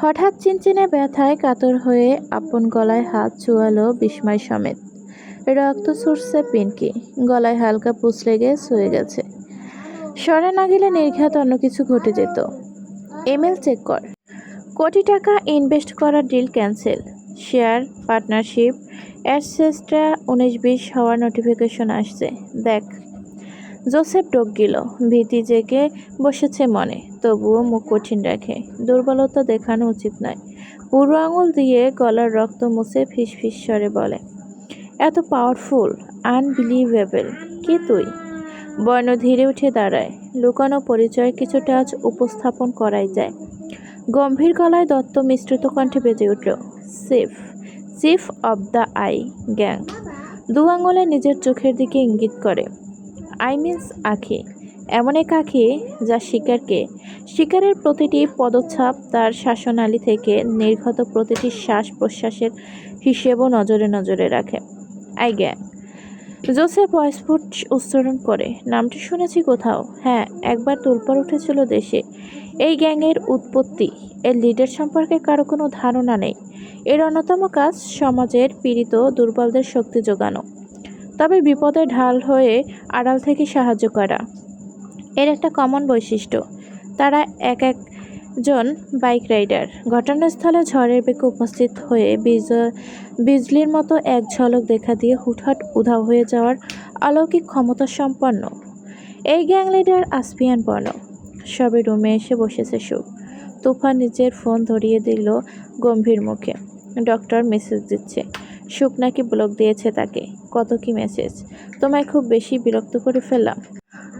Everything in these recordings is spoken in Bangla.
হঠাৎ চিনচিনে ব্যথায় কাতর হয়ে আপন গলায় হাত চুয়ালো বিস্ময় সমেত। রক্ত ছুটছে পিনকি, গলায় হালকা পুঁজ লেগে শুয়ে গেছে। সরে না গেলে নির্ঘাত অন্য কিছু ঘটে যেত। ইমেল চেক কর। কোটি টাকা ইনভেস্ট করার ডিল ক্যান্সেল। শেয়ার পার্টনারশিপ অ্যাসেসটা 19-20 হওয়ার নোটিফিকেশন আসছে, দেখ। জোসেফ ডোক গেল। ভীতি জেগে বসেছে মনে, তবুও মুখ কঠিন রাখে। দুর্বলতা দেখানো উচিত নয়। বুড়ো আঙুল দিয়ে গলার রক্ত মুছে ফিসফিস স্বরে বলে, এত পাওয়ারফুল, আনবিলিভেবল। কে তুই? বর্ণ ধীরে উঠে দাঁড়ায়। লুকানো পরিচয় কিছুটা আজ উপস্থাপন করাই যায়। গম্ভীর গলায় দত্ত মিশ্রিত কণ্ঠে বেজে উঠল, chief chief of the I gang. দু আঙুলে নিজের চোখের দিকে ইঙ্গিত করে। আই মিন্স আঁখি, এমন এক আঁখি যা শিকারের প্রতিটি পদচ্ছাপ, তার শাসনালী থেকে নির্গত প্রতিটি শ্বাস প্রশ্বাসের হিসেবও নজরে নজরে রাখে। I gang. জোসেফ অস্ফুট উচ্চারণ করে, নামটি শুনেছি কোথাও। হ্যাঁ, একবার তোলপাড় উঠেছিল দেশে। এই গ্যাংয়ের উৎপত্তি, এর লিডার সম্পর্কে কারো কোনো ধারণা নেই। এর অন্যতম কাজ সমাজের পীড়িত দুর্বলদের শক্তি যোগানো, তবে বিপদে ঢাল হয়ে আড়াল থেকে সাহায্য করা। এর একটা কমন বৈশিষ্ট্য, তারা এক একজন বাইক রাইডার। ঘটনাস্থলে ঝড়ের বেগে উপস্থিত হয়ে বিজলির মতো এক ঝলক দেখা দিয়ে হুটহাট উধাও হয়ে যাওয়ার অলৌকিক ক্ষমতা সম্পন্ন। এই গ্যাং লিডার আসপিয়ান বর্ণ। সবে রুমে এসে বসেছে সুখ। তুফান নিজের ফোন ধরিয়ে দিল গম্ভীর মুখে। ডক্টর মেসেজ দিচ্ছে। সুখ নাকি ব্লক দিয়েছে তাকে। কত কি মেসেজ! তোমায় খুব বেশি বিরক্ত করে ফেললাম?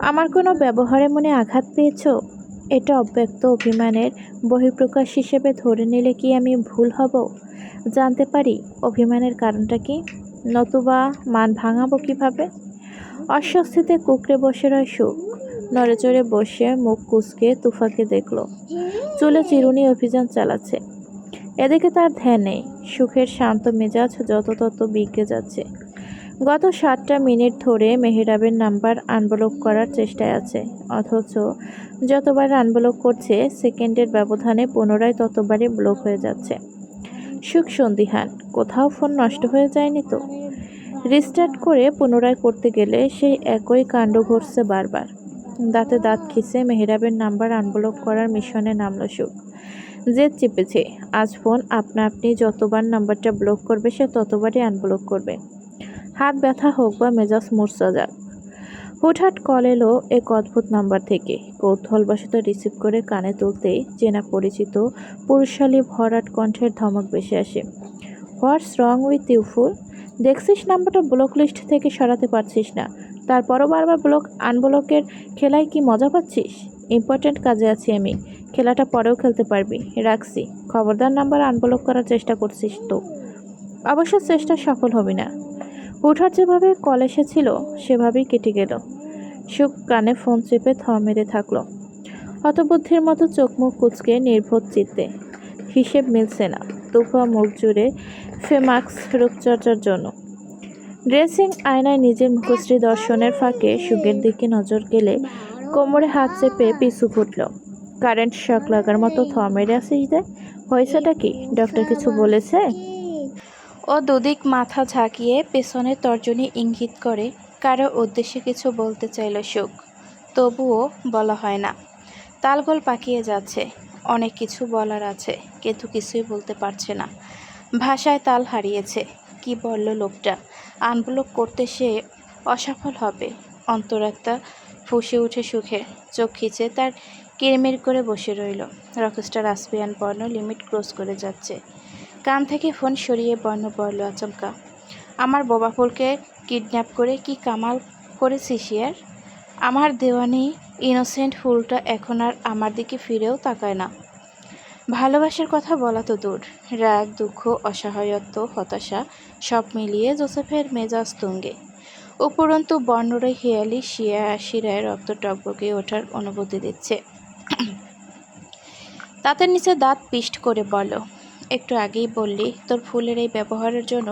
আমার কোনো ব্যবহারে মনে আঘাত পেয়েছ? এটা অব্যক্ত অভিমানের বহিঃপ্রকাশ হিসেবে ধরে নিলে কি আমি ভুল হব? জানতে পারি অভিমানের কারণটা কি? নতুবা মান ভাঙাবো কিভাবে? অস্বস্তিতে কুঁকড়ে বসে রয় সুখ। নড়েচড়ে বসে মুখ কুঁচকে তুফাকে দেখল। চুলে চিরুনি অভিযান চালাচ্ছে। এদিকে তার ধ্যান নেই। সুখের শান্ত মেজাজ যত তত বিগড়ে যাচ্ছে। গত 7টা মিনিট ধরে মেহেরাবের নাম্বার আনব্লক করার চেষ্টায় আছে, অথচ যতবার আনব্লক করছে সেকেন্ডের ব্যবধানে পুনরায় ততবারই ব্লক হয়ে যাচ্ছে। সুখ সন্দিহান, কোথাও ফোন নষ্ট হয়ে যায়নি তো? রিস্টার্ট করে পুনরায় করতে গেলে সেই একই কাণ্ড ঘটছে বারবার। দাঁতে দাঁত খিসে মেহেরাবের নাম্বার আনব্লক করার মিশনে নামল সুখ। জেদ চেপেছে, আজ ফোন আপনা আপনি যতবার নাম্বারটা ব্লক করবে সে ততবারই আনব্লক করবে। হাত ব্যথা হোক বা মেজাজ মূর্ছা যাক। হুটহাট কল এলো এক অদ্ভুত নাম্বার থেকে। কৌতূহলবশত রিসিভ করে কানে তুলতেই চেনা পরিচিত পুরুষালী ভরাট কণ্ঠের ধমক ভেসে আসে। হোয়াটস রং উইথ ইউ ফুল? দেখছিস নাম্বারটা ব্লক লিস্ট থেকে সরাতে পারছিস না, তারপরও বারবার ব্লক আনব্লকের খেলায় কি মজা পাচ্ছিস? ইম্পর্ট্যান্ট কাজে আছি আমি, খেলাটা পরেও খেলতে পারবি, রাখছি। খবরদার নাম্বার আনব্লক করার চেষ্টা করছিস তো? অবশ্য চেষ্টা সফল হবি না। হুটহাট যেভাবে কল এসেছিল সেভাবেই কেটে গেল। সুখ কানে ফোন চেপে থ মেরে থাকলো। হতবুদ্ধির মতো চোখ মুখ কুচকে নির্বোধ চিত্তে। হিসেব মিলছে না। তুফা মুখ জুড়ে ফেমাক্স রূপচর্চার জন্য। ড্রেসিং আয়নায় নিজের মুখশ্রী দর্শনের ফাঁকে সুখের দিকে নজর গেলে কোমরে হাত চেপে পিছু ঘুটল। কারেন্ট শক লাগার মতো থ মেরে আসিস দে। হয়েছেটা কি? ডক্টর কিছু বলেছে? ও দুদিক মাথা ঝাঁকিয়ে পেছনের তর্জনী ইঙ্গিত করে কারো উদ্দেশ্যে কিছু বলতে চাইল সুখ, তবুও বলা হয় না। তালগোল পাকিয়ে যাচ্ছে। অনেক কিছু বলার আছে, কিন্তু কিছুই বলতে পারছে না। ভাষায় তাল হারিয়েছে। কি বলল লোকটা? আনব্লক করতে সে অসফল হবে। অন্তরাত্মা ফুঁসে উঠে সুখের। চোখ খিচে তার কিরমির করে বসে রইল। রকস্টার আসপিয়ান বর্ণ লিমিট ক্রস করে যাচ্ছে। কান থেকে ফোন সরিয়ে বর্ণ পড়ল আচমকা। আমার বোবা ফুলকে কিডন্যাপ করে কি কামাল করেছিস ইয়ার? আমার দেওয়ানি ইনোসেন্ট ফুলটা এখন আর আমার দিকে ফিরেও তাকায় না। ভালোবাসার কথা বলা তো দূর, রাগ, দুঃখ, অসহায়ত্ব, হতাশা সব মিলিয়ে জোসেফের মেজাজ তুঙ্গে। উপরন্তু বর্ণরই হেয়ালি শিরায় রক্ত টকবকে ওঠার অনুভূতি দিচ্ছে। দাঁতের নিচে দাঁত পিষ্ট করে বলল, একটু আগেই বললি তোর ফুলের এই ব্যবহারের জন্য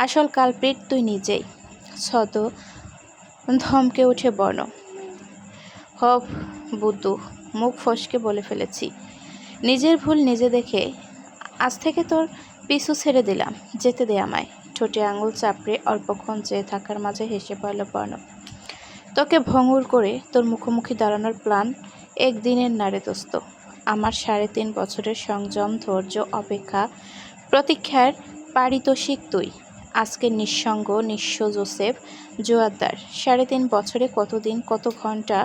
আসল কালপ্রিট তুই নিজেই। ছদ ধমকে উঠে বর্ণ। হব বুদ্ধু, মুখ ফসকে বলে ফেলেছি। নিজের ভুল নিজে দেখে আজ থেকে তোর পিছু ছেড়ে দিলাম, যেতে দে আমায়। ঠোঁটে আঙুল চাপড়ে অল্পক্ষণ চেয়ে থাকার মাঝে হেসে পড়ল বর্ণ। তোকে ভঙ্গুর করে তোর মুখোমুখি দাঁড়ানোর প্ল্যান একদিনের নারে দোস্ত। আমার 3.5 বছরের সংযম, ধৈর্য, অপেক্ষা, প্রতীক্ষার পারিতোষিক তুই। আজকের নিঃসঙ্গ নিঃস্ব জোসেফ জোয়ারদার। 3.5 বছরে কত দিন, কত ঘন্টা,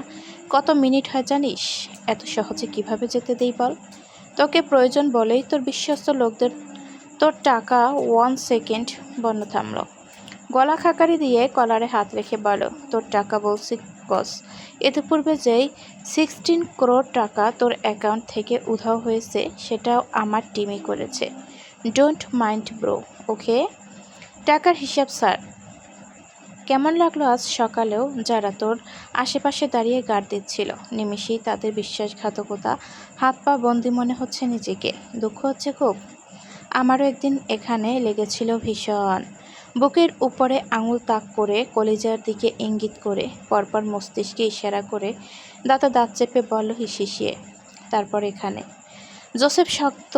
কত মিনিট হয় জানিস? এত সহজে কিভাবে যেতে দেই বল? তোকে প্রয়োজন বলেই তোর বিশ্বস্ত লোকদের তোর টাকা 1 সেকেন্ড। বন্য থামল। গলা খাকারি দিয়ে কলারে হাত রেখে বলো, তোর টাকা বলছি বস। ইতিপূর্বে যেই 16 crore টাকা তোর অ্যাকাউন্ট থেকে উধাও হয়েছে সেটাও আমার টিমই করেছে। ডোন্ট মাইন্ড ব্রো, ওকে? টাকার হিসাব স্যার। কেমন লাগলো আজ সকালেও যারা তোর আশেপাশে দাঁড়িয়ে গার্ড দিচ্ছিল, নিমিষেই তাদের বিশ্বাসঘাতকতা, হাত পা বন্দি মনে হচ্ছে নিজেকে। দুঃখ হচ্ছে খুব। আমারও একদিন এখানে লেগেছিল ভীষণ। বুকের উপরে আঙুল তাক করে, কলিজার দিকে ইঙ্গিত করে, পরপর মস্তিষ্কে ইশারা করে, দাঁতে দাঁত চেপে বলল হিসিয়ে, তারপর এখানে। জোসেফ শক্ত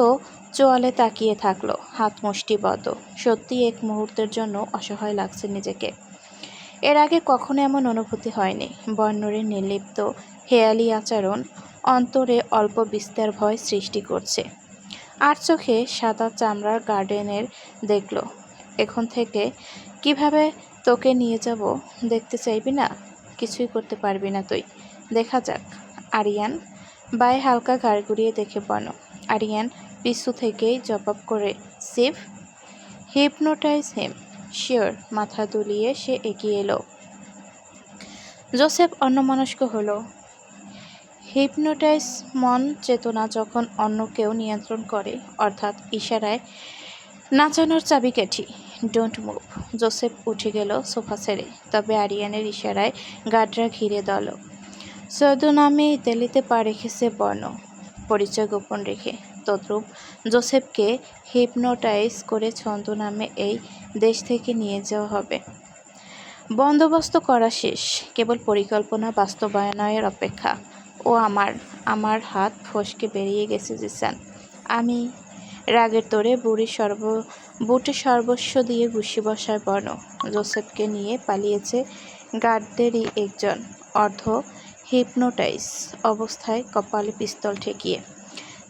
চোয়ালে তাকিয়ে থাকলো, হাত মুষ্টিবদ্ধ। সত্যি এক মুহূর্তের জন্য অসহায় লাগছে নিজেকে। এর আগে কখনো এমন অনুভূতি হয়নি। বর্ণরের নির্লিপ্ত হেয়ালি আচরণ অন্তরে অল্প বিস্তার ভয় সৃষ্টি করছে। আর চোখে সাদা চামড়ার গার্ডেনের দেখল। এখন থেকে কিভাবে তোকে নিয়ে যাব দেখতে চাইবি না? কিছুই করতে পারবি না তুই, দেখা যাক। আরিয়ান বায়ে হালকা ঘাড় ঘুরিয়ে দেখে বর্ণ। আরিয়ান পিছু থেকেই জবাব করে, সিফ হিপনোটাইজ হিম। শিওর। মাথা দুলিয়ে সে এগিয়ে এলো। জোসেফ অন্যমনস্ক হলো। হিপনোটাইজ মন চেতনা যখন অন্য কেউ নিয়ন্ত্রণ করে, অর্থাৎ ইশারায় নাচানোর চাবিকাঠি। Don't move. জোসেফ উঠে গেল সোফা ছেড়ে, তবে আরিয়ানের ইশারায় গার্ডরা ঘিরে দল। ছদ্মনামে ইতালিতে পা রেখেছে বর্ণ, পরিচয় গোপন রেখে। তদ্রূপ জোসেফকে হিপনোটাইজ করে ছদ্মনামে এই দেশ থেকে নিয়ে যাওয়া হবে। বন্দোবস্ত করা শেষ, কেবল পরিকল্পনা বাস্তবায়নের অপেক্ষা। ও আমার হাত ফসকে বেরিয়ে গেছে জিসান। আমি রাগের তোড়ে বুটে সর্বস্ব দিয়ে ঘুষি বসায় বর্ণ। জোসেফকে নিয়ে পালিয়েছে গার্ডদেরই একজন, অর্ধ হিপনোটাইজ অবস্থায়, কপালে পিস্তল ঠেকিয়ে।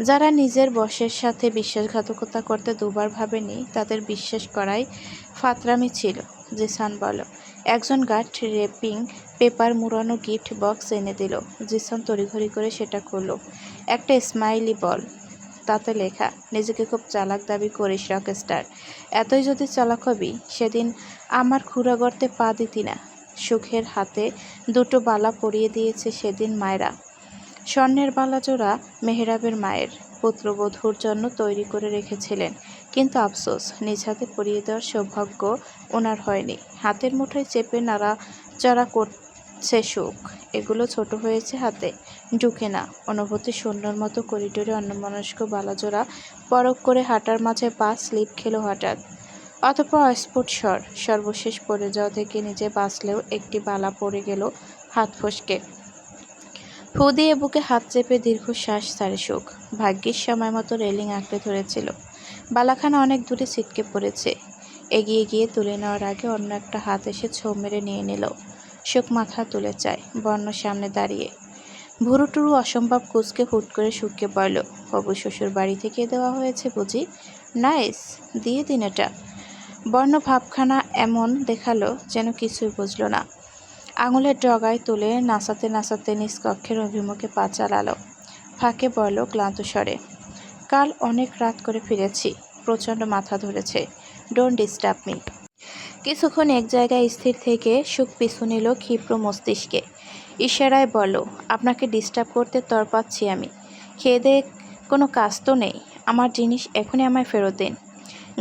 যারা নিজের বসের সাথে বিশ্বাসঘাতকতা করতে দুবার ভাবেনি, তাদের বিশ্বাস করাই ফাতরামি ছিল। জিসান বলো। একজন গার্ড রেপিং পেপার মুড়ানো গিফট বক্স এনে দিল। জিসান তড়িঘড়ি করে সেটা খুলল। একটা স্মাইলি বল, তাতে লেখা, নিজেকে খুব চালাক দাবি করিস রকস্টার। এতই যদি চালাক হবি, সেদিন আমার খুঁড়া গর্তে পা দিতি না। সুখের হাতে 2টো বালা পরিয়ে দিয়েছে সেদিন মায়েরা। স্বর্ণের বালা জোড়া মেহরাবের মায়ের পুত্রবধূর জন্য তৈরি করে রেখেছিলেন, কিন্তু আফসোস নিজ হাতে পরিয়ে দেওয়ার সৌভাগ্য ওনার হয়নি। হাতের মুঠোয় চেপে নাড়াচাড়া করছে সুখ, এগুলো ছোট হয়েছে হাতে, ঢুকে না। অনুভূতি শূন্যর মতো করিডোরে অন্যমনস্ক বালাজোড়া পরক করে হাঁটার মাঝে পা স্লিপ খেলো হঠাৎ। অতঃপর অস্ফুট স্বর, সর্বশেষ পড়ে যাওয়া থেকে নিজে বাঁচলেও একটি বালা পড়ে গেল হাত ফসকে। ফু দিয়ে বুকে হাত চেপে দীর্ঘশ্বাস ছাড়ে সুখ। ভাগ্যিস সময় মতো রেলিং আঁকড়ে ধরেছিল। বালাখানা অনেক দূরে ছিটকে পড়েছে। এগিয়ে গিয়ে তুলে নেওয়ার আগে অন্য একটা হাত এসে ছোঁ মেরে নিয়ে নিল। সুখ মাথা তুলে চায়, বর্ণ সামনে দাঁড়িয়ে। ভুরুটুরু অসম্ভব কুঁচকে হুট করে সুখকে বলল, হবু শ্বশুর বাড়ি থেকে দেওয়া হয়েছে বুঝি? নাইস, দিয়ে দিন এটা। বর্ণ ভাবখানা এমন দেখালো যেন কিছুই বুঝল না। আঙুলের ডগায় তুলে নাচাতে নাচাতে নিজ কক্ষের অভিমুখে পা চালালো। ফাঁকে বলল ক্লান্ত স্বরে, কাল অনেক রাত করে ফিরেছি, প্রচণ্ড মাথা ধরেছে, ডোন্ট ডিস্টার্ব মি। কিছুক্ষণ এক জায়গায় স্থির থেকে সুখ পিছু নিল ক্ষিপ্র মস্তিষ্কে। ইশারায় বলল, আপনাকে ডিস্টার্ব করতে তরপাচ্ছি আমি। খেয়ে দেয়ে কোনো কাজ তো নেই, আমার জিনিস এখনই আমায় ফেরত দিন।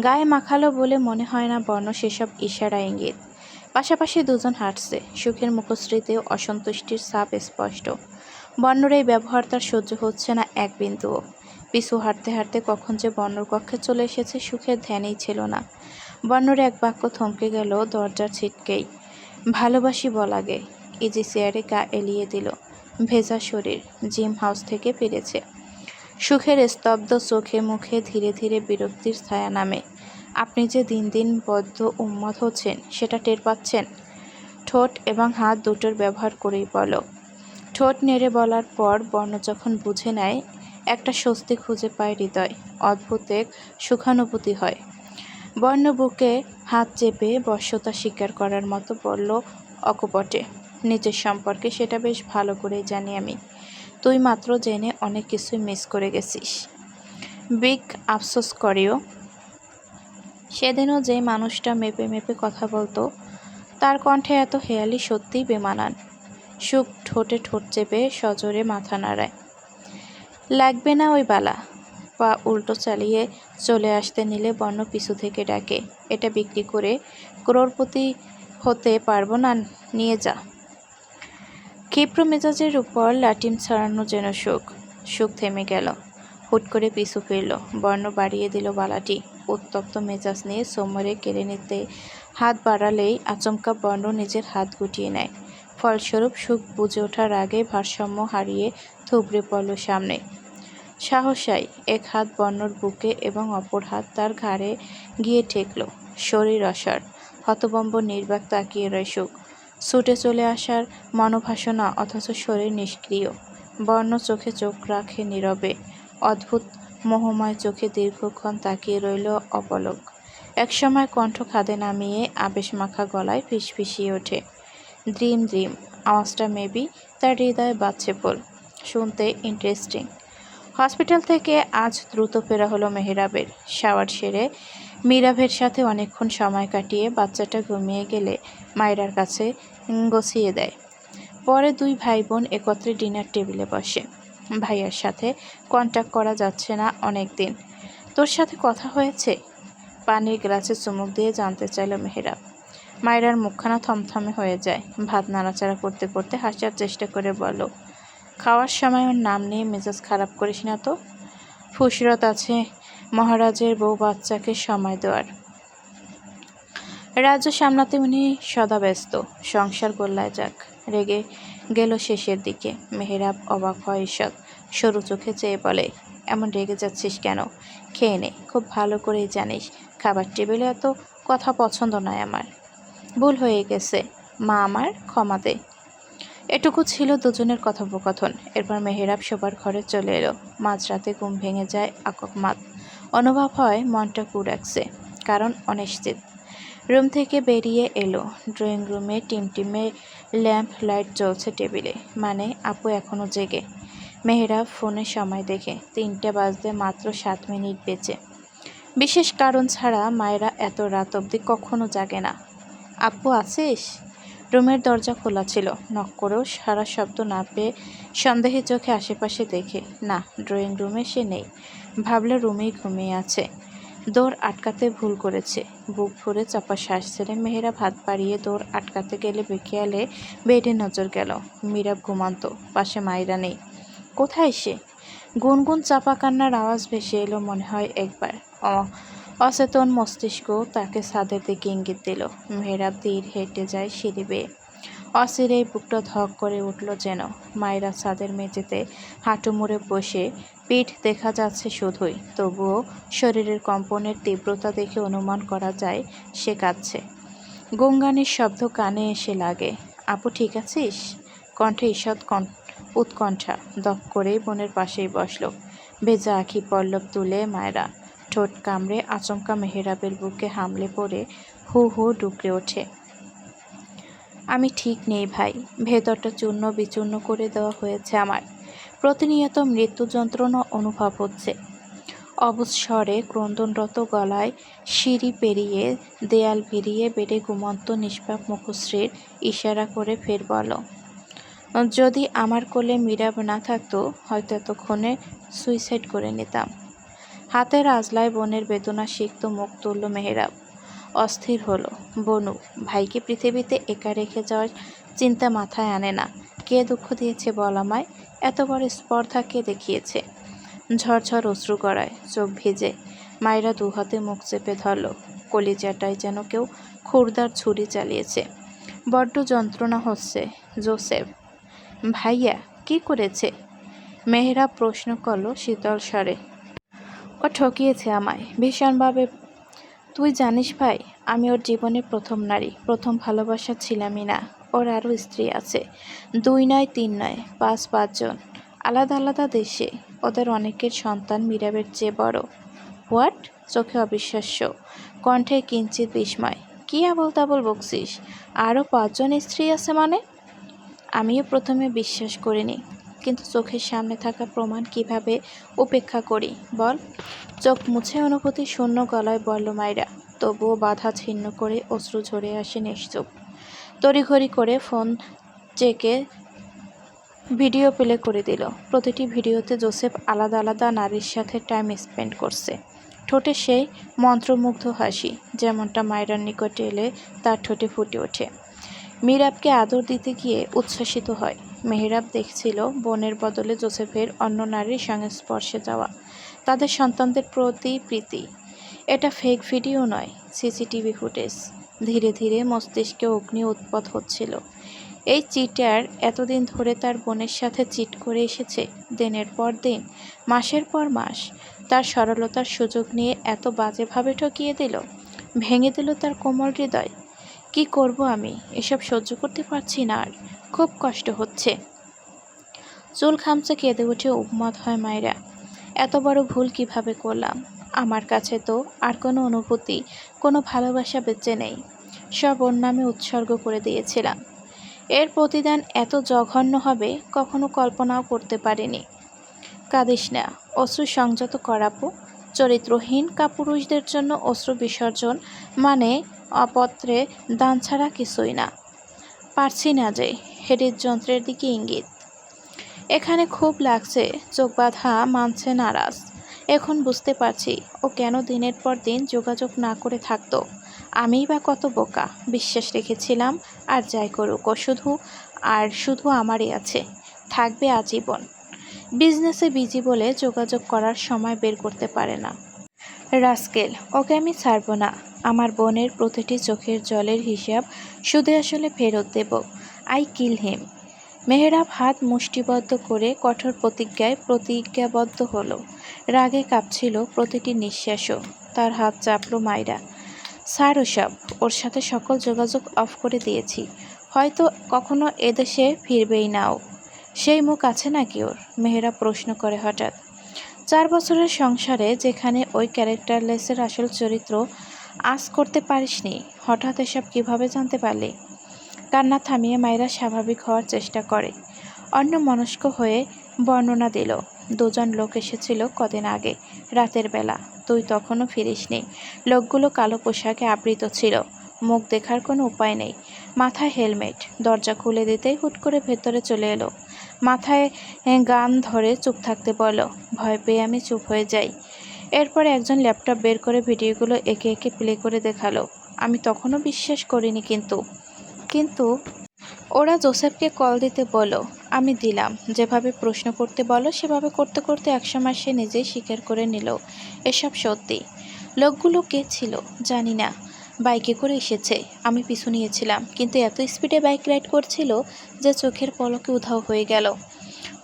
গায়ে মাখালো বলে মনে হয় না বর্ণ সেসব ইশারা ইঙ্গিত। পাশাপাশি দুজন হাঁটছে, সুখের মুখশ্রীতেও অসন্তুষ্টির ছাপ স্পষ্ট। বর্ণর এই ব্যবহার তার সহ্য হচ্ছে না এক বিন্দুও। পিছু হাঁটতে হাঁটতে কখন যে বর্ণর কক্ষে চলে এসেছে সুখের ধ্যানেই ছিল না। বর্ণর এক বাক্য থমকে গেল দরজার ছিটকেই। ভালোবাসি বলাগে। ইজি চেয়ারে গা এলিয়ে দিল। ভেজা শরীর, জিম হাউস থেকে ফিরেছে। সুখের স্তব্ধ চোখে মুখে ধীরে ধীরে বিরক্তির ছায়া নামে। আপনি যে দিন দিন বদ্ধ উন্মাদ হচ্ছেন সেটা টের পাচ্ছেন? ঠোঁট এবং হাত দুটোর ব্যবহার করেই বলো। ঠোঁট নেড়ে বলার পর বর্ণ যখন বুঝে নেয়, একটা স্বস্তি খুঁজে পায় হৃদয়। অদ্ভুত এক সুখানুভূতি হয়। বর্ণ বুকে হাত চেপে বশ্যতা স্বীকার করার মতো বলল অকপটে, নিজের সম্পর্কে সেটা বেশ ভালো করেই জানি আমি। তুই মাত্র জেনে অনেক কিছুই মিস করে গেছিস। বিগ আফসোস করেও সেদিনও যে মানুষটা মেপে মেপে কথা বলতো, তার কণ্ঠে এত হেয়ালি সত্যিই বেমানান। সুখ ঠোঁটে ঠোঁট চেপে সজোরে মাথা নাড়ায়। লাগবে না ওই বালা। পা উল্টো চালিয়ে চলে আসতে নিলে বর্ণ পিছু থেকে ডাকে, এটা বিক্রি করে ক্রোড়পতি হতে পারবো না, নিয়ে যা। ক্ষিপ্র মেজাজের উপর লাটিম ছাড়ানো যেন সুখ। সুখ থেমে গেল, হুট করে পিছু ফিরল। বর্ণ বাড়িয়ে দিল বালাটি। উত্তপ্ত মেজাজ নিয়ে সোমরে কেড়ে নিতে হাত বাড়ালেই আচমকা বর্ণ নিজের হাত গুটিয়ে নেয়। ফলস্বরূপ সুখ বুঝে ওঠার আগে ভারসাম্য হারিয়ে থুবড়ে পড়ল সামনে। সাহসাই এক হাত বর্ণর বুকে এবং অপর হাত তার ঘাড়ে গিয়ে ঠেকল। শরীর অসাড়, হতবম্ব নির্বাক তাকিয়ে রয় সুখ। ছুটে চলে আসার মনোবাসনা, অথচ শরীর নিষ্ক্রিয়। বর্ণ চোখে চোখ রাখে নীরবে। অদ্ভুত মোহময় চোখে দীর্ঘক্ষণ তাকিয়ে রইল অপলক। একসময় কণ্ঠ খাদে নামিয়ে আবেশমাখা গলায় ফিসফিসিয়ে ওঠে, দ্রিম দ্রিম। আওয়াজটা মেবি তার হৃদয়ে বাজছে পোল। শুনতে ইন্টারেস্টিং। হসপিটাল থেকে আজ দ্রুত ফেরা হলো মেহেরাবের। শাওয়ার সেরে মীরাভের সাথে অনেকক্ষণ সময় কাটিয়ে বাচ্চাটা ঘুমিয়ে গেলে মায়রার কাছে গছিয়ে দেয়। পরে দুই ভাই বোন একত্রে ডিনার টেবিলে বসে। ভাইয়ার সাথে কন্ট্যাক্ট করা যাচ্ছে না অনেক দিন। তোর সাথে কথা হয়েছে? পানির গ্লাসে চুমুক দিয়ে জানতে চাইল মেহেরাব। মায়রার মুখখানা থমথমে হয়ে যায়। ভাত নাড়াচাড়া করতে করতে হাসার চেষ্টা করে বলো, খাওয়ার সময় ওর নাম নিয়ে মেজাজ খারাপ করিস না তো। ফুসরত আছে মহারাজের বউ বাচ্চাকে সময় দেওয়ার। রাজ্য সামলাতে উনি সদা ব্যস্ত। সংসার গোল্লায় যাক। রেগে গেল শেষের দিকে। মেহেরাব অবাক হয় ঈষৎ। সরু চোখে চেয়ে বলে, এমন রেগে যাচ্ছিস কেন? খেয়ে নে, খুব ভালো করেই জানিস খাবার টেবিলে এত কথা পছন্দ নয় আমার। ভুল হয়ে গেছে মা, আমার ক্ষমা দে। এটুকু ছিল দুজনের কথোপকথন। এরপর মেহেরাব শোবার ঘরে চলে এলো। মাঝরাতে ঘুম ভেঙে যায় আকস্মাৎ। অনুভব হয় মনটা কুড়াচ্ছে, কারণ অনিশ্চিত। রুম থেকে বেরিয়ে এলো। ড্রয়িং রুমে টিমটিমে ল্যাম্প লাইট জ্বলছে টেবিলে, মানে আপু এখনও জেগে। মেহেরাব ফোনে সময় দেখে 3টে বাজতে মাত্র 7 মিনিট বেঁচে। বিশেষ কারণ ছাড়া মায়েরা এত রাত অবধি কখনো জাগে না। আপু আছিস? রুমের দরজা খোলা ছিল। নক করেও সারা শব্দ না পেয়ে সন্দেহের চোখে আশেপাশে দেখে, না, ড্রয়িং রুমে সে নেই। ভাবলে রুমেই ঘুমিয়ে আছে। দৌড় আটকাতে ভুল করেছে। বুক ভরে চাপা শ্বাস ছেড়ে মেহেরাব হাত বাড়িয়ে দৌড় আটকাতে গেলে বেখেয়ালে বেডে নজর গেল। মীরাব ঘুমান্ত, পাশে মায়রা নেই। কোথায় সে? গুনগুন চাপা কান্নার আওয়াজ ভেসে এলো মনে হয় একবার। অচেতন মস্তিষ্ক তাকে ছাদের দিকে ইঙ্গিত দিল। মেহেরাব ধীর হেঁটে যায় সিঁড়ি বেয়ে। অচিরেই বুকটা ধক করে উঠল যেন। মায়েরা ছাদের মেঝেতে হাঁটু মুড়ে বসে, পিঠ দেখা যাচ্ছে শুধুই। তবুও শরীরের কম্পনের তীব্রতা দেখে অনুমান করা যায় সে কাঁদছে। গঙ্গানির শব্দ কানে এসে লাগে। আপু ঠিক আছিস? কণ্ঠে ঈষৎ উৎকণ্ঠা। দপ করেই বোনের পাশেই বসল। ভেজা আঁখি পল্লব তুলে মায়েরা। ঠোঁট কামড়ে আচমকা মেহেরাবের বুকে হামলে পড়ে হু হু ডুকরে ওঠে। আমি ঠিক নেই ভাই, ভেতরটা চূর্ণ বিচূর্ণ করে দেওয়া হয়েছে আমার। প্রতিনিয়ত মৃত্যু যন্ত্রণা অনুভব হচ্ছে। অবুঝ স্বরে ক্রন্দনরত গলায় সিঁড়ি পেরিয়ে দেয়াল ভিড়িয়ে বেডে ঘুমন্ত নিষ্পাপ মুখশ্রীর ইশারা করে ফের বলো, যদি আমার কোলে মীরাব না থাকতো হয়তো এতক্ষণে সুইসাইড করে নিতাম। হাতের আজলায় বোনের বেদনা সিক্ত মুখ তুলল মেহেরাব। অস্থির হলো। বনু, ভাইকে পৃথিবীতে একা রেখে যাওয়ার চিন্তা মাথায় আনে না। কে দুঃখ দিয়েছে বল আমায়? এত বড় স্পর্ধা কে দেখিয়েছে? ঝরঝর অশ্রু গড়ায়, চোখ ভিজে। মায়েরা দুহাতে মুখ চেপে ধরল। কলিজাটায় যেন কেউ খুরদার ছুরি চালিয়েছে। বড্ড যন্ত্রণা হচ্ছে। জোসেফ ভাইয়া কি করেছে? মেহেরাব প্রশ্ন করল শীতল স্বরে। ও ঠকিয়েছে আমায় ভীষণভাবে। তুই জানিস ভাই, আমি ওর জীবনের প্রথম নারী, প্রথম ভালোবাসা ছিলামই না। ওর আরও স্ত্রী আছে, 2 নয় 3 নয় 5 জন, আলাদা আলাদা দেশে। ওদের অনেকের সন্তান মীরাবের চেয়ে বড়। হোয়াট? চোখে অবিশ্বাস্য, কণ্ঠে কিঞ্চিত বিস্ময়। কি আবল তাবল বকছিস? আরও 5 জন স্ত্রী আছে মানে? আমিও প্রথমে বিশ্বাস করিনি, কিন্তু চোখের সামনে থাকা প্রমাণ কিভাবে উপেক্ষা করি বল? চোখ মুছে অনুভূতি শূন্য গলায় বলল মাইরা, তবুও বাধা ছিন্ন করে অশ্রু ঝরে আসে নিশ্চুপ। তড়িঘড়ি করে ফোন চেকে ভিডিও প্লে করে দিল। প্রতিটি ভিডিওতে জোসেফ আলাদা আলাদা নারীর সাথে টাইম স্পেন্ড করছে। ঠোঁটে সেই মন্ত্রমুগ্ধ হাসি, যেমনটা মায়রার নিকটে এলে তার ঠোঁটে ফুটে ওঠে। মীরাবকে আদর দিতে গিয়ে উচ্ছ্বসিত হয়। মেহেরাব দেখছিল বোনের বদলে জোসেফের অন্য নারীর সংস্পর্শে যাওয়া, তাদের সন্তানদের প্রতি প্রীতি। এটা ফেক ভিডিও নয়, সিসিটিভি ফুটেজ। ধীরে ধীরে মস্তিষ্কে অগ্নি উৎপদ হচ্ছিল। এই চিটার এতদিন ধরে তার বোনের সাথে চিট করে এসেছে, দিনের পর দিন, মাসের পর মাস। তার সরলতার সুযোগ নিয়ে এত বাজেভাবে ঠকিয়ে দিল, ভেঙে দিল তার কোমল হৃদয়। কি করব আমি? এসব সহ্য করতে পারছি না আর, খুব কষ্ট হচ্ছে। চুল খামচে কেঁদে উঠে উন্মাদ হয় মায়েরা। এত বড় ভুল কিভাবে করলাম? আমার কাছে তো আর কোনো অনুভূতি, কোনো ভালোবাসা বেঁচে নেই। সব ওর নামে উৎসর্গ করে দিয়েছিলাম। এর প্রতিদান এত জঘন্য হবে কখনো কল্পনাও করতে পারিনি। কাঁদিস না, অশ্রু সংযত করাবো। চরিত্রহীন কাপুরুষদের জন্য অশ্রু বিসর্জন মানে অপত্রে দান ছাড়া কিছুই না। পারছি না যে। হৃদযন্ত্রের দিকে ইঙ্গিত। এখানে খুব লাগছে, চোখ বাঁধা, মানছে নারাজ। এখন বুঝতে পারছি ও কেন দিনের পর দিন যোগাযোগ না করে থাকতো। আমিই বা কত বোকা, বিশ্বাস রেখেছিলাম। আর যাই করুক, ও শুধু আমারই আছে, থাকবে আজীবন। বিজনেসে বিজি বলে যোগাযোগ করার সময় বের করতে পারে না। রাস্কেল, ওকে আমি ছাড়ব না। আমার বোনের প্রতিটি চোখের জলের হিসাব সুদে আসলে ফেরত দেব। আই কিল হিম। মেহেরাব হাত মুষ্টিবদ্ধ করে কঠোর প্রতিজ্ঞাবদ্ধ হলো। রাগে কাঁপছিল প্রতিটি নিঃশ্বাসও। তার হাত চাপল মাইরা। স্যার, ওসব, ওর সাথে সকল যোগাযোগ অফ করে দিয়েছি। হয়তো কখনো এদেশে ফিরবেই না ও। সেই মুখ আছে নাকি ওর? মেহেরাব প্রশ্ন করে হঠাৎ। 4 বছরের সংসারে যেখানে ওই ক্যারেক্টারলেসের আসল চরিত্র আঁচ করতে পারিসনি, হঠাৎ এসব কিভাবে জানতে পারলি? কান্না থামিয়ে মায়েরা স্বাভাবিক হওয়ার চেষ্টা করে। অন্যমনস্ক হয়ে বর্ণনা দিল। 2 জন লোক এসেছিল কদিন আগে, রাতের বেলা। তুই তখনও ফিরিসনি। লোকগুলো কালো পোশাকে আবৃত ছিল, মুখ দেখার কোনো উপায় নেই। মাথায় হেলমেট। দরজা খুলে দিতেই হুট করে ভেতরে চলে এলো। মাথায় গান ধরে চুপ থাকতে বলল। ভয় পেয়ে আমি চুপ হয়ে যাই। এরপরে একজন ল্যাপটপ বের করে ভিডিওগুলো একে একে প্লে করে দেখালো। আমি তখনও বিশ্বাস করিনি, কিন্তু ওরা জোসেফকে কল দিতে বলল। আমি দিলাম। যেভাবে প্রশ্ন করতে বলো সেভাবে করতে করতে একসময় সে নিজেই স্বীকার করে নিল এসব সত্যি। লোকগুলো কে ছিল জানি না। বাইকে করে এসেছে, আমি পিছু নিয়েছিলাম, কিন্তু এত স্পিডে বাইক রাইড করছিল যে চোখের পলকে উধাও হয়ে গেল।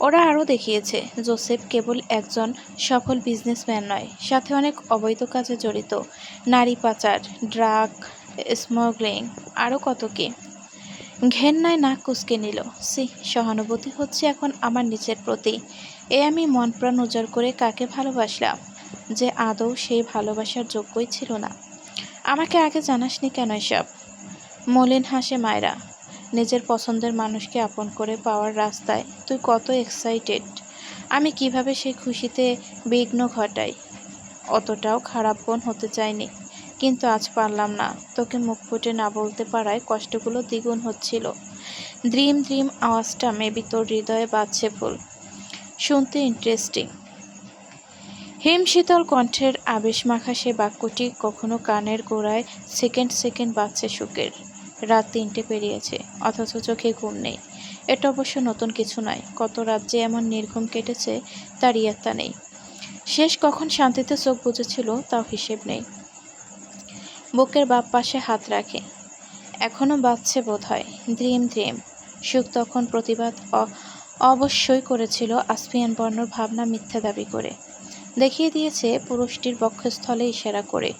ওরা আরও দেখিয়েছে জোসেফ কেবল একজন সফল বিজনেসম্যান নয়, সাথে অনেক অবৈধ কাজে জড়িত। নারী পাচার, ড্রাগ স্মাগলিং, আরও কত কি। ঘেন্নায় নাক কুঁচকে নিল। সহানুভূতি হচ্ছে এখন আমার নিজের প্রতি। আমি মন প্রাণ উজাড় করে কাকে ভালোবাসলাম, যে আদৌ সেই ভালোবাসার যোগ্যই ছিল না। আমাকে আগে জানাসনি কেন এসব? মলিন হাসে মায়রা। নিজের পছন্দের মানুষকে আপন করে পাওয়ার রাস্তায় তুই কত এক্সাইটেড। আমি কিভাবে সেই খুশিতে বিঘ্ন ঘটাই? অতটাও খারাপ বোন হতে চাইনি, কিন্তু আজ পারলাম না। তোকে মুখ ফুটে না বলতে পারায় কষ্টগুলো দ্বিগুণ হচ্ছিল। দ্রিম দ্রিম আওয়াজটা মেবি তোর হৃদয়ে বাজছে ফুল। শুনতে ইন্টারেস্টিং। হিমশীতল কণ্ঠের আবেশমাখা সে বাক্যটি কখনো কানের গোড়ায় সেকেন্ড সেকেন্ড বাজছে সুখের। রাত 3টে পেরিয়েছে, অথচ চোখে ঘুম নেই। এটা অবশ্য নতুন কিছু নয়। কত রাত যে এমন নির্ঘুম কেটেছে তার ইয়ত্তা নেই। শেষ কখন শান্তিতে চোখ বুজেছিল তাও হিসেব নেই। বুকের বাপ পাশে হাত রাখে। এখনো বাজছে বোধ হয়। ধ্রিম ধ্রিম। সুখ তখন অবশ্যই করেছিল আসফিয়ান বর্ণর ভাবনা মিথ্যা দাবি করে। দেখিয়ে দিয়েছে পুরুষটির বক্ষস্থলে ইশারা করে।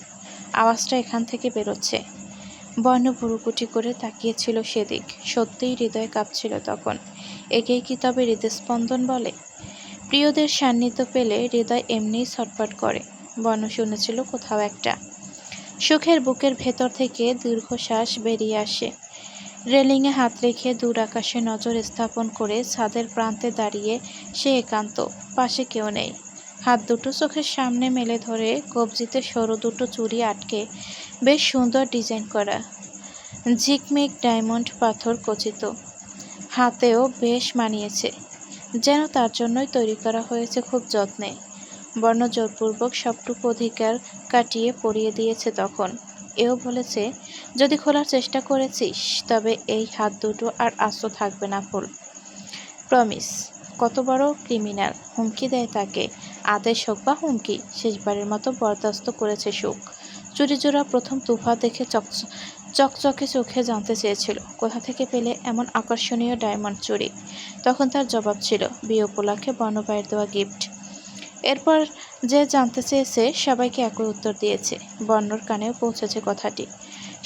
আওয়াজটা এখান থেকে বেরোচ্ছে। বর্ণ ভুরুকুটি করে তাকিয়েছিল সেদিক। সত্যিই হৃদয় কাঁপছিল তখন। একেই কি তবে হৃদস্পন্দন বলে? প্রিয়দের সান্নিধ্য পেলে হৃদয় এমনিই ছটফট করে। বর্ণ শুনেছিল কোথাও একটা। সুখের বুকের ভেতর থেকে দীর্ঘশ্বাস বেরিয়ে আসে। রেলিংয়ে হাত রেখে দূর আকাশে নজর স্থাপন করে ছাদের প্রান্তে দাঁড়িয়ে সে একান্ত। পাশে কেউ নেই। হাত দুটো চোখের সামনে মেলে ধরে কবজিতে সরু দুটো চুড়ি আটকে বেশ সুন্দর ডিজাইন করা ঝিকমিক ডায়মন্ড পাথর খচিত। হাতেও বেশ মানিয়েছে, যেন তার জন্যই তৈরি করা হয়েছে খুব যত্নে। বর্ণ জোরপূর্বক সবটুকু অধিকার কাটিয়ে পরিয়ে দিয়েছে তখন। এও বলেছে, যদি খোলার চেষ্টা করেছিস তবে এই হাত দুটো আর আস্ত থাকবে না ফুল। প্রমিস। কত বড় ক্রিমিনাল! হুমকি দেয় তাকে। আদেশ হোক বা হুমকি, শেষবারের মতো বরদাস্ত করেছে সুখ। চুরিজোড়া প্রথম তুফা দেখে চকচকে চোখে জানতে চেয়েছিল কোথা থেকে পেলে এমন আকর্ষণীয় ডায়মন্ড চুড়ি। তখন তার জবাব ছিল বিয়ে উপলক্ষে বর্ণবাইয়ের দেওয়া গিফট। এরপর যে জানতে চেয়েছে সবাইকে একই উত্তর দিয়েছে। বর্ণর কানেও পৌঁছেছে কথাটি।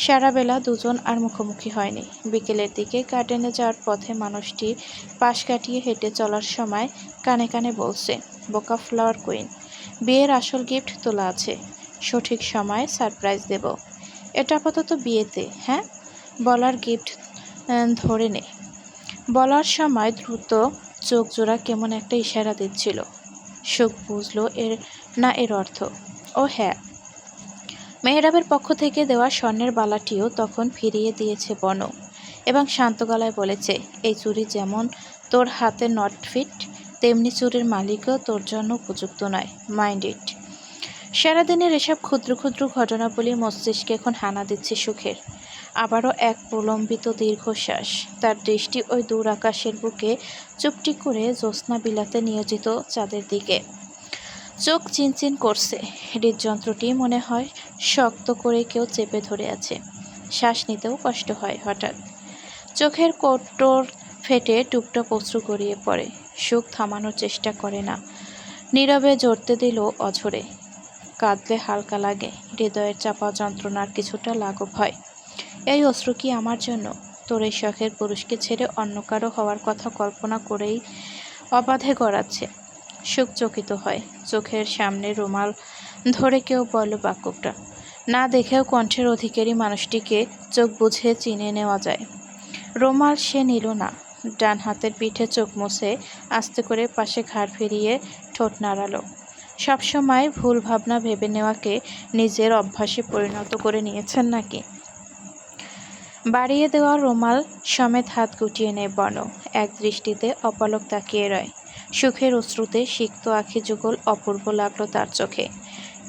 সারা বেলা দুজন আর মুখোমুখি হয়নি। বিকেলের দিকে গার্ডেনে যাওয়ার পথে মানুষটি পাশ কাটিয়ে হেঁটে চলার সময় কানে কানে বলছে, বোকা ফ্লাওয়ার কুইন, বিয়ের আসল গিফট তোলা আছে, সঠিক সময়ে সারপ্রাইজ দেব। এটা আপাতত বিয়েতে, হ্যাঁ? বলার গিফট ধরে নে। বলার সময় দ্রুত চোখ জোড়া কেমন একটা ইশারা দিচ্ছিল। সুখ বুঝল এর অর্থ। ও হ্যাঁ, মেহরাবের পক্ষ থেকে দেওয়া স্বর্ণের বালাটিও তখন ফিরিয়ে দিয়েছে বনু এবং শান্ত গলায় বলেছে, এই চুড়ি যেমন তোর হাতে নট ফিট, তেমনি চুরির মালিকও তোর জন্য উপযুক্ত নয়। Mind it. সারাদিনের এসব ক্ষুদ্র ক্ষুদ্র ঘটনাবলী মস্তিষ্কে এখন হানা দিচ্ছে সুখের। আবারও এক প্রলম্বিত দীর্ঘশ্বাস। তার দৃষ্টি ওই দূর আকাশের বুকে চুপটি করে জ্যোৎস্না বিলাতে নিয়োজিত চাঁদের দিকে। চোখ চিনচিন করছে। হৃদযন্ত্রটি মনে হয় শক্ত করে কেউ চেপে ধরে আছে। শ্বাস নিতেও কষ্ট হয়। হঠাৎ চোখের কোটর ফেটে টুপটাপ অশ্রু গড়িয়ে পড়ে। সুখ থামানোর চেষ্টা করে না, নীরবে জড়তে দিল অঝরে। কাঁদলে হালকা লাগে, হৃদয়ের চাপা যন্ত্রণার কিছুটা লাঘব হয়। এই অশ্রু কি আমার জন্য? তোর এই শখের পুরুষকে ছেড়ে অন্য কারো হওয়ার কথা কল্পনা করেই অবাধে গড়াচ্ছে। সুখ চকিত হয়। চোখের সামনে রুমাল ধরে কেউ বলল বাক্যটা। না দেখেও কণ্ঠের অধিকারী মানুষটিকে চোখ বুঝে চিনে নেওয়া যায়। রুমাল সে নিল না। ডান হাতের পিঠে চোখ মুছে আস্তে করে পাশে ঘাড় ফিরিয়ে ঠোঁট নাড়ালো। সবসময় ভুল ভাবনা ভেবে নেওয়াকে নিজের অভ্যাসে পরিণত করে নিয়েছেন নাকি? বাড়িয়ে দেওয়া রুমাল সমেত হাত গুটিয়ে নেয় বর্ণ। এক দৃষ্টিতে অপলক তাকিয়ে রয়। সুখের অশ্রুতে সিক্ত আখি যুগল অপূর্ব লাগলো তার চোখে।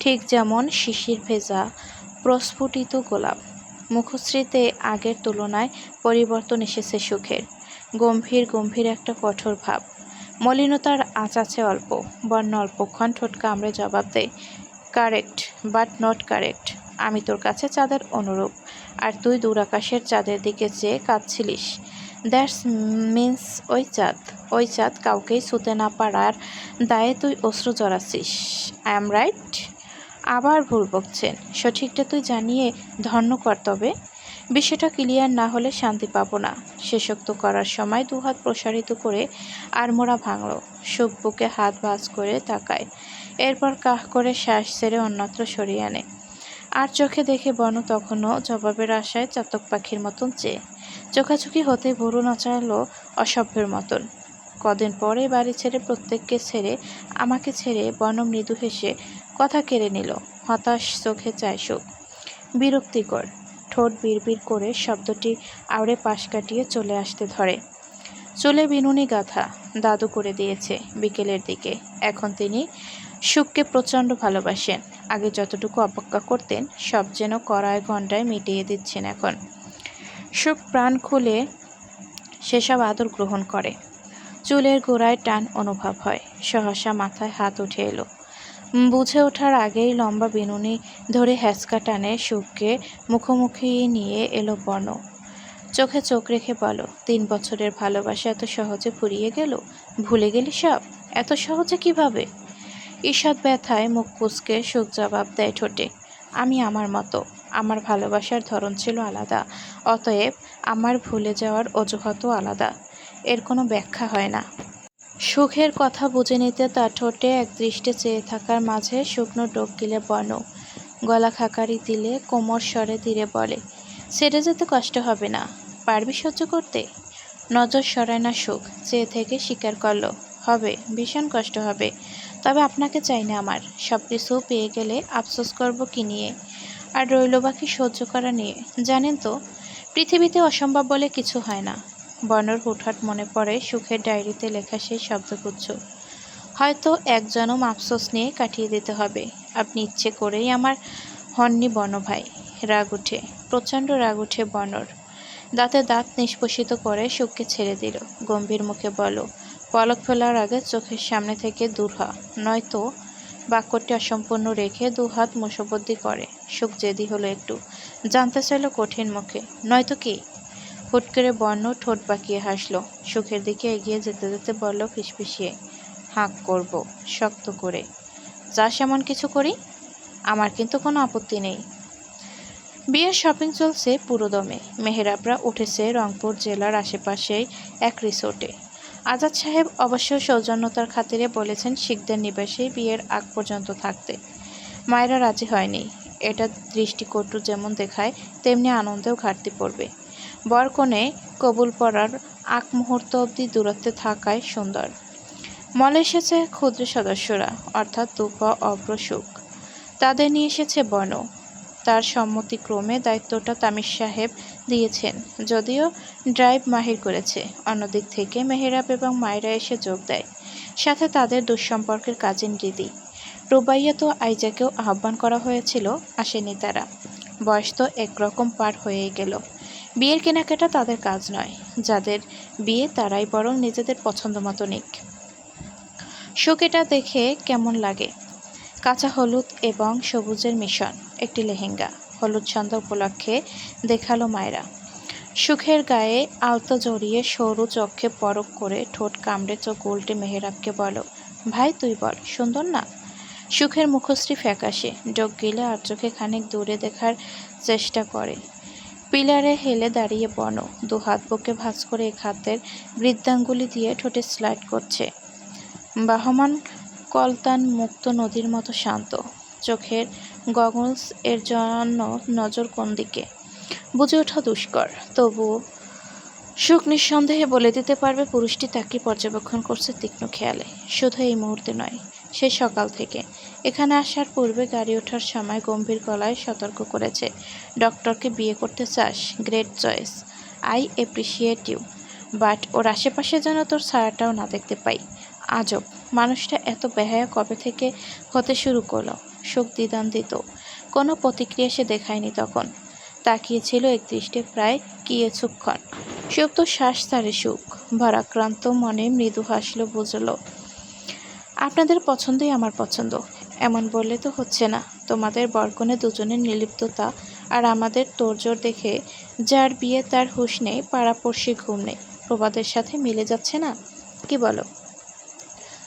ঠিক যেমন শিশির ভেজা প্রস্ফুটিত গোলাপ। মুখশ্রীতে আগের তুলনায় পরিবর্তন এসেছে সুখের। গম্ভীর গম্ভীর একটা কঠোর ভাব। মলিনতার আঁচ আছে অল্প। বর্ণ অল্পক্ষণ ঠোঁট কামড়ে জবাব দেয়, কারেক্ট, বাট নট কারেক্ট। আমি তোর কাছে চাঁদের অনুরূপ, আর তুই দূর আকাশের চাঁদের দিকে চেয়ে কাঁদছিলিস। দ্যাটস মিন্স ওই চাঁদ কাউকেই ছুতে না পারার দায়ে তুই অশ্রু জড়াচ্ছিস। I am right? আবার ভুল বকছেন। সঠিকটা তুই জানিয়ে ধন্য কর তবে। বিষয়টা ক্লিয়ার না হলে শান্তি পাবো না। শেষোক্ত করার সময় দুহাত প্রসারিত করে আড়মোড়া ভাঙল। সুখ বুকে হাত ভাঁজ করে তাকায়। এরপর কাহ করে শ্বাস ছেড়ে অন্যত্র সরিয়ে আনে। আর চোখে দেখে বনু তখনও জবাবের আশায় চাতক পাখির মতন চেয়ে। চোখাচোখি হতে ভুরু নাচালো অসভ্যের মতন। কদিন পরে বাড়ি ছেড়ে প্রত্যেককে ছেড়ে আমাকে ছেড়ে বর্ণ মৃদু হেসে কথা কেড়ে নিল। হতাশ চোখে চায় সুখ। বিরক্তিকর। ঠোঁট বিড়বিড় করে শব্দটি আওড়ে পাশ কাটিয়ে চলে আসতে ধরে। চুলে বিনুনি গাঁথা দাদু করে দিয়েছে বিকেলের দিকে। এখন তিনি সুখকে প্রচণ্ড ভালোবাসেন। আগে যতটুকু অপেক্ষা করতেন সব যেন কড়ায় গণ্ডায় মিটিয়ে দিচ্ছেন এখন। সুখ প্রাণ খুলে সেসব আদর গ্রহণ করে। চুলের গোড়ায় টান অনুভব হয়। সহসা মাথায় হাত উঠে এলো। বুঝে ওঠার আগেই লম্বা বিনুনি ধরে হ্যাঁচকা টানে সুখকে মুখোমুখি নিয়ে এলো বর্ণ। চোখে চোখ রেখে বলো, 3 বছরের ভালোবাসা এত সহজে ফুরিয়ে গেল? ভুলে গেলি সব? এত সহজে কিভাবে? ঈষৎ ব্যথায় মুখ কুঁচকে সুখ জবাব দেয় ঠোঁটে, আমি আমার মতো। আমার ভালোবাসার ধরন ছিল আলাদা, অতএব আমার ভুলে যাওয়ার অজুহাতও আলাদা। এর কোনো ব্যাখ্যা হয় না। সুখের কথা বুঝে নিতে তার ঠোঁটে একদৃষ্টে চেয়ে থাকার মাঝে শুকনো ডোক গিলে বর্ণ, গলা খাকারি দিলে কোমর স্বরে ধীরে বলে, ছেড়ে যেতে কষ্ট হবে না? পারবি সহ্য করতে? নজর সরায় না সুখ, চেয়ে থেকে স্বীকার করল, হবে, ভীষণ কষ্ট হবে। তবে আপনাকে চাই না আমার। সব কিছু পেয়ে গেলে আফসোস করব কি নিয়ে? আর রইল বাকি সহ্য করা নিয়ে। জানেন তো, পৃথিবীতে অসম্ভব বলে কিছু হয় না। বর্ণর হুটহাট মনে পড়ে সুখের ডায়েরিতে লেখা সেই শব্দগুচ্ছ, হয়তো এক জনম আফসোস নিয়ে কাটিয়ে দিতে হবে। আপনি ইচ্ছে করেই আমার হননি বর্ণ ভাই। রাগ উঠে, প্রচণ্ড রাগ উঠে বর্ণর। দাঁতে দাঁত নিষ্পোষিত করে সুখকে ছেড়ে দিল। গম্ভীর মুখে বলো, পলক ফেলার আগে চোখের সামনে থেকে দূর হ, নয়তো। বাক্যটি অসম্পূর্ণ রেখে দুহাত মুষবদ্দি করে। সুখ জেদি হলো একটু, জানতে চাইল কঠিন মুখে, নয়তো কি? হুট করে বর্ণ ঠোঁট বাঁকিয়ে হাসল। সুখের দিকে এগিয়ে যেতে যেতে বলল ফিসফিসিয়ে, হাঁক করব শক্ত করে। চাস এমন কিছু করি? আমার কিন্তু কোনো আপত্তি নেই। বিয়ের শপিং চলছে পুরোদমে। মেহেরাবরা উঠেছে রংপুর জেলার আশেপাশেই এক রিসোর্টে। আজাদ সাহেব অবশ্য সৌজন্যতার খাতিরে বলেছেন শিখদের নিবাসেই বিয়ের আগ পর্যন্ত থাকতে। মায়েরা রাজি হয়নি। এটা দৃষ্টিকটু যেমন দেখায়, তেমনি আনন্দেও ঘাটতি পড়বে। বর কনে কবুল পড়ার আগ মুহূর্ত অবধি দূরত্বে থাকায় সুন্দর। মলে এসেছে ক্ষুদ্র সদস্যরা, অর্থাৎ তুফা, অভ্র, সুখ। তাদের নিয়ে এসেছে বর্ণ। তার সম্মতিক্রমে দায়িত্বটা তামির সাহেব দিয়েছেন, যদিও ড্রাইভ মাহির করেছে। অন্যদিক থেকে মেহেরাব এবং মায়েরা এসে যোগ দেয়, সাথে তাদের দুঃসম্পর্কের কাজিন রিদি। রুবাইয়া তো আইজাকেও আহ্বান করা হয়েছিল, আসেনি তারা। বয়স তো একরকম পার হয়েই গেল। বিয়ের কেনাকাটা তাদের কাজ নয়। যাদের বিয়ে তারাই বরং নিজেদের পছন্দ মতো নিক। সুখ এটা দেখে কেমন লাগে? কাঁচা হলুদ এবং সবুজের মিশন একটি লেহেঙ্গা হলুদ সন্ধ্যা উপলক্ষে দেখালো মায়েরা। সুখের গায়ে আলতো জড়িয়ে সরু চোখে পরক করে ঠোঁট কামড়ে চোখ উল্টে মেহেরাবকে বলো, ভাই তুই বল, সুন্দর না? সুখের মুখশ্রী ফ্যাকাশে, ডোক গিলে আর চোখে খানিক দূরে দেখার চেষ্টা করে। পিলারে হেলে দাঁড়িয়ে বনো, দুহাত বুকে ভাঁজ করে এক হাতের বৃদ্ধাঙ্গুলি দিয়ে ঠোঁটে স্লাইড করছে। বাহমান কলতান মুক্ত নদীর মতো শান্ত। চোখের গগলস এর জন্য নজর কোন দিকে বুঝে ওঠা দুষ্কর। তবুও সুখ নিঃসন্দেহে বলে দিতে পারবে পুরুষটি তাকে পর্যবেক্ষণ করছে তীক্ষ্ণ খেয়ালে। শুধু এই মুহূর্তে নয়, সে সকাল থেকে। এখানে আসার পূর্বে গাড়ি ওঠার সময় গম্ভীর গলায় সতর্ক করেছে, ডক্টরকে বিয়ে করতে চাস? Great choice, I appreciate you, but ওর আশেপাশে যেন তোর ছায়াটাও না দেখতে পাই। আজব, মানুষটা এত বেহায়া কবে থেকে হতে শুরু করলো? সুখ দ্বিধান্বিত, কোনো প্রতিক্রিয়া সে দেখায়নি তখন। তাকিয়েছিল একদৃষ্টে প্রায় কিছুক্ষণ। সুখ তো শ্বাস ছাড়ে। সুখ ভারাক্রান্ত মনে মৃদু হাসলো, বুঝল আপনাদের পছন্দই আমার পছন্দ। এমন বললে তো হচ্ছে না। তোমাদের বরকনে দুজনের নির্লিপ্ততা আর আমাদের তোড়জোড় দেখে যার বিয়ে তার হুঁশ নেই, পাড়াপড়শি ঘুম নেই, প্রবাদের সাথে মিলে যাচ্ছে না? কি বলো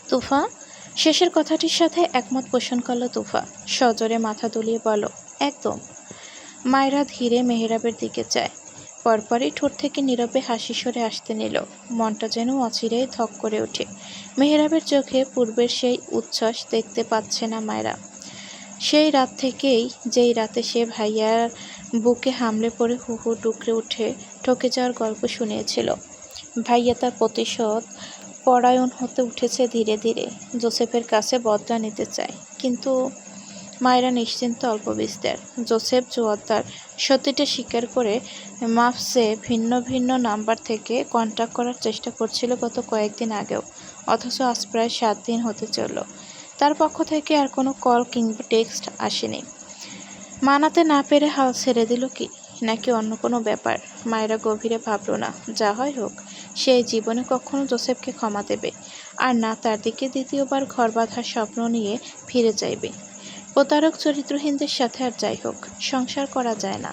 তুফা? শেষের কথাটির সাথে একমত পোষণ করল তুফা। সজোরে মাথা দুলিয়ে বলো, একদম। মায়েরা ধীরে মেহেরাবের দিকে চায়। পরপরই ঠোঁট থেকে নীরবে হাসি সরে আসতে নিল। মনটা যেন অচিরেই ধক করে ওঠে। মেহেরাবের চোখে পূর্বের সেই উচ্ছ্বাস দেখতে পাচ্ছে না মায়েরা। সেই রাত থেকেই, যেই রাতে সে ভাইয়ার বুকে হামলে পড়ে হু হু টুকরে উঠে ঠকে যাওয়ার গল্প শুনিয়েছিল। ভাইয়া তার প্রতিশোধ পরায়ণ হতে উঠেছে ধীরে ধীরে। জোসেফের কাছে বদলা নিতে চায়, কিন্তু মায়েরা নিশ্চিন্ত অল্প বিস্তার। জোসেফ জোয়ারদার সত্যিটা স্বীকার করে মাফসে ভিন্ন ভিন্ন নাম্বার থেকে কন্ট্যাক্ট করার চেষ্টা করছিল গত কয়েকদিন আগেও, অথচ আজ প্রায় 7 দিন হতে চলল। তার পক্ষ থেকে আর কোনো কল কিংবা টেক্সট আসেনি। মানাতে না পেরে হাল ছেড়ে দিল কি, নাকি অন্য কোনো ব্যাপার? মায়েরা গভীরে ভাবল না। যা হয় হোক, সেই জীবনে কখনো জোসেফকে ক্ষমা দেবে, আর না তার দিকে দ্বিতীয়বার ঘর বাঁধার স্বপ্ন নিয়ে ফিরে চাইবে। প্রতারক চরিত্রহীনদের সাথে আর যাই হোক, সংসার করা যায় না।